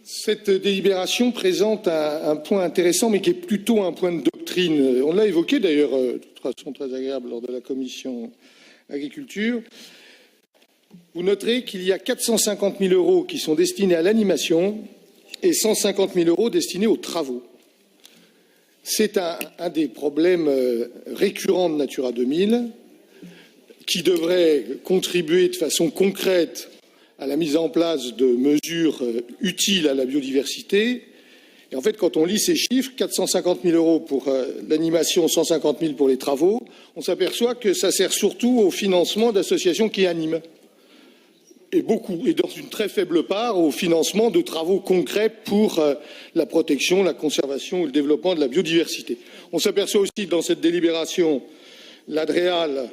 Cette délibération présente un point intéressant, mais qui est plutôt un point de doctrine. On l'a évoqué d'ailleurs de façon très agréable lors de la commission agriculture. Vous noterez qu'il y a 450 000 € qui sont destinés à l'animation et 150 000 € destinés aux travaux. C'est un des problèmes récurrents de Natura 2000 qui devrait contribuer de façon concrète à la mise en place de mesures utiles à la biodiversité. Et en fait, quand on lit ces chiffres, 450 000 € pour l'animation, 150 000 pour les travaux, on s'aperçoit que ça sert surtout au financement d'associations qui animent. Et dans une très faible part, au financement de travaux concrets pour la protection, la conservation ou le développement de la biodiversité. On s'aperçoit aussi que dans cette délibération, l'ADREAL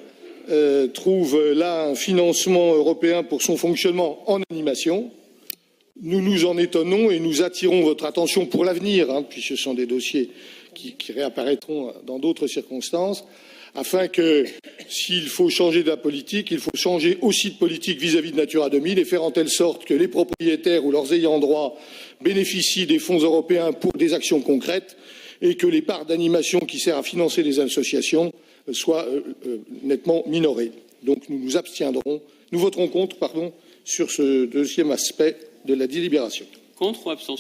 trouve là un financement européen pour son fonctionnement en animation. Nous nous en étonnons et nous attirons votre attention pour l'avenir, puisque ce sont des dossiers qui réapparaîtront dans d'autres circonstances, afin que, s'il faut changer de la politique, il faut changer aussi de politique vis-à-vis de Natura 2000 et faire en telle sorte que les propriétaires ou leurs ayants droit bénéficient des fonds européens pour des actions concrètes et que les parts d'animation qui servent à financer les associations soient nettement minorées. Donc nous voterons contre, sur ce deuxième aspect de la délibération. Contre ou abstention?